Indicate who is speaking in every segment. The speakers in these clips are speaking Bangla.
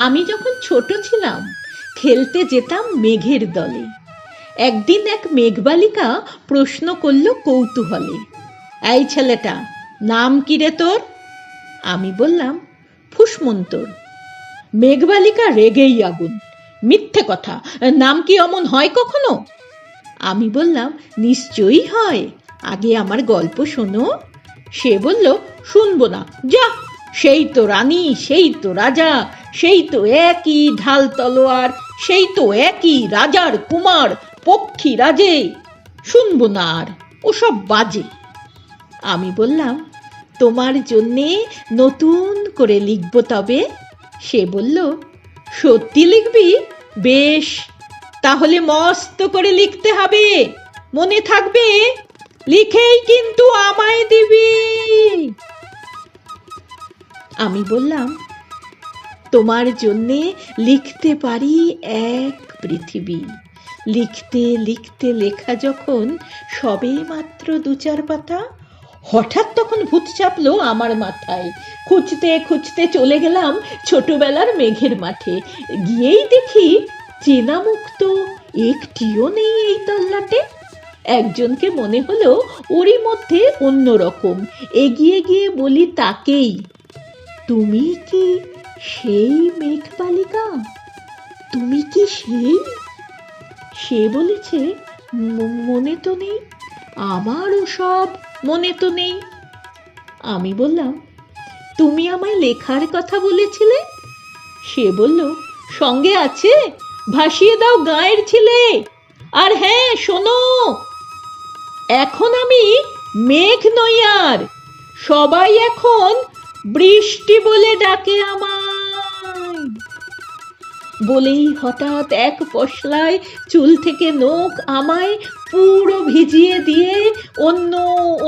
Speaker 1: আমি যখন ছোট ছিলাম খেলতে যেতাম মেঘের দলে। একদিন এক মেঘবালিকা প্রশ্ন করল কৌতূহলে, এই ছেলেটা, নাম কি রে তোর? আমি বললাম, ফুসমন্তর। মেঘবালিকা রেগেই আগুন, মিথ্যে কথা, নাম কি অমন হয় কখনো? আমি বললাম, নিশ্চয়ই হয়, আগে আমার গল্প শোনো। সে বলল, শুনবো না, যা, সেই তো রানী, সেই তো রাজা, সেই তো একই ঢাল তলোয়ার, সেই তো একই রাজার কুমার, পক্ষী রাজে, শুনবো না আর, ওসব বাজে। আমি বললাম, তোমার জন্যে নতুন করে লিখবো তবে। সে বলল, সত্যি লিখবি? বেশ, তাহলে মস্ত করে লিখতে হবে, মনে থাকবে, লিখেই কিন্তু আমায় দিবি। আমি বললাম, তোমার জন্যে লিখতে পারি এক পৃথিবী। লিখতে লিখতে লেখা যখন সবে মাত্র ২-৪ পাতা, হঠাৎ তখন ভূত চাপলো আমার মাথায়। খুঁজতে খুঁজতে চলে গেলাম ছোটবেলার মেঘের মাঠে। গিয়েই দেখি চেনা মুখ তো একটিও নেই এই তল্লাটে। একজনকে মনে হলো ওরই মধ্যে অন্যরকম। এগিয়ে গিয়ে বলি তাকেই, তুমি কি সেই মেঘবালিকা? তুমি কি সেই? সে বলেছে, মনে তো নেই, আমারও সব মনে তো নেই। আমি বললাম, তুমি আমায় লেখার কথা বলেছিলে? সে বলল, সঙ্গে আছে, ভাসিয়ে দাও গায়ের ছিলে। আর হ্যাঁ শোনো, এখন আমি মেঘ নই আর, সবাই এখন বৃষ্টি বলে ডাকে আমায়। বলেই হঠাৎ এক পশলায় চুল থেকে নখ আমায় পুরো ভিজিয়ে দিয়ে অন্য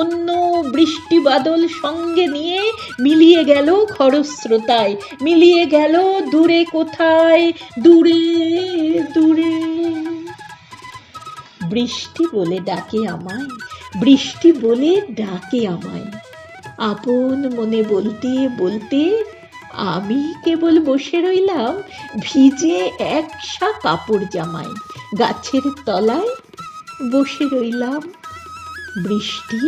Speaker 1: অন্য বৃষ্টি বাদল সঙ্গে নিয়ে মিলিয়ে গেল খরস্রোতায়, মিলিয়ে গেল দূরে কোথায়, দূরে দূরে। বৃষ্টি বলে ডাকে আমায়, বৃষ্টি বলে ডাকে আমায়। আপন মনে বলতে বলতে আমি কেবল বসে রইলাম ভিজে একসা কাপড় জামায়, গাছের তলায় বসে রইলাম। বৃষ্টি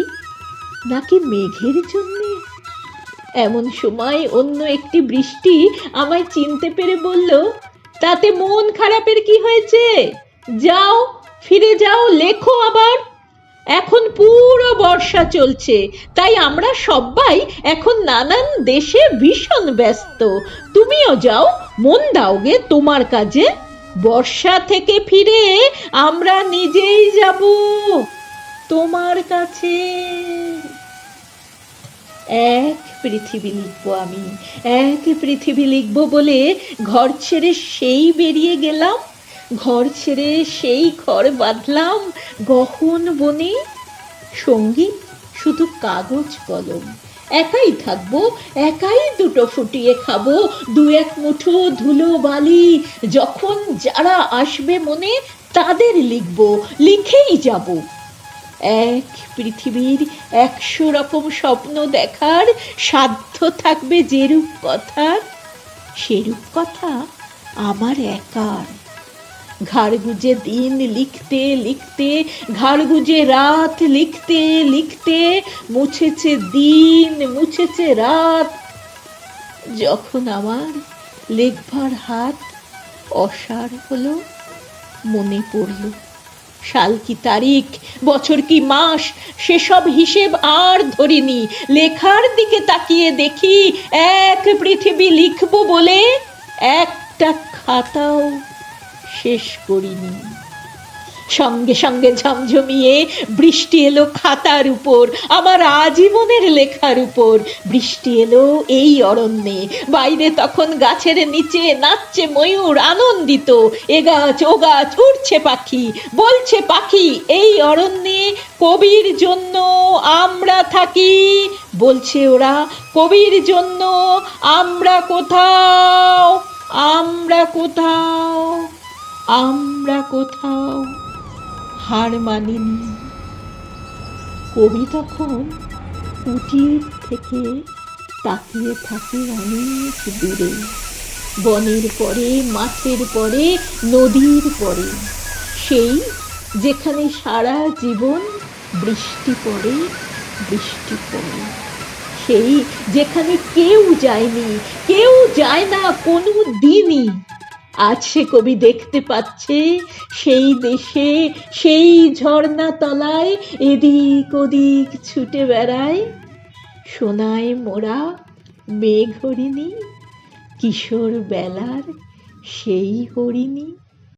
Speaker 1: নাকি মেঘের জন্যে? এমন সময় অন্য একটি বৃষ্টি আমায় চিনতে পেরে বলল, তাতে মন খারাপের কি হয়েছে? যাও, ফিরে যাও, লেখো আবার। এখন পুরো বর্ষা চলছে, তাই আমরা সবাই এখন নানান দেশে ভীষণ ব্যস্ত। তুমিও যাও, মন দাওগে তোমার কাজে। বর্ষা থেকে ফিরে আমরা নিজেই যাব তোমার কাছে। এক পৃথিবী লিখবো আমি, এক পৃথিবী লিখবো বলে ঘর ছেড়ে সেই বেরিয়ে গেলাম। ঘর ছেড়ে সেই ঘর বাঁধলাম গহন বনে। সঙ্গী শুধু কাগজ কলম, একাই থাকবো, একাই দুটো ফুটিয়ে খাবো, ২-১ মুঠো ধুলো বালি। যখন যারা আসবে মনে তাদের লিখবো, লিখেই যাব। এক পৃথিবীর ১০০ রকম স্বপ্ন দেখার সাধ্য থাকবে যেরূপ কথার, সেরূপ কথা আমার একার। ঘাড় গুজে দিন লিখতে লিখতে, ঘাড় গুজে রাত লিখতে লিখতে, মুছেছে দিন, মুছেছে রাত। যখন আমার লেখবার হাত অসাড় হলো, মনে পড়ল সাল কি তারিখ, বছর কি মাস, সেসব হিসেব আর ধরিনি। লেখার দিকে তাকিয়ে দেখি এক পৃথিবী লিখবো বলে একটা খাতাও শেষ করিনি। সঙ্গে সঙ্গে ঝমঝমিয়ে বৃষ্টি এলো খাতার উপর, আমার আজীবনের লেখার উপর। বৃষ্টি এলো এই অরণ্যে, বাইরে তখন গাছের নিচে নাচছে ময়ূর আনন্দিত। এ গাছ ও গাছ উড়ছে পাখি, বলছে পাখি এই অরণ্যে কবির জন্য আমরা থাকি। বলছে ওরা, কবির জন্য আমরা কোথাও, আমরা কোথাও, আমরা কোথাও হার মানিনি। কবি তখন কুটির থেকে তাকিয়ে থাকে অনেক দূরে। বনের পরে, মাঠের পরে, নদীর পরে, সেই যেখানে সারা জীবন বৃষ্টি পড়ে, বৃষ্টি পড়ে, সেই যেখানে কেউ যায়নি, কেউ যায় না কোনো দিনই। আজ সে কবি দেখতে পাচ্ছে সেই দেশে, সেই ঝর্ণা তলায় এদিক ওদিক ছুটে বেড়ায় সোনায় মোড়া মেঘ হরিণী, কিশোর বেলার সেই হরিণী।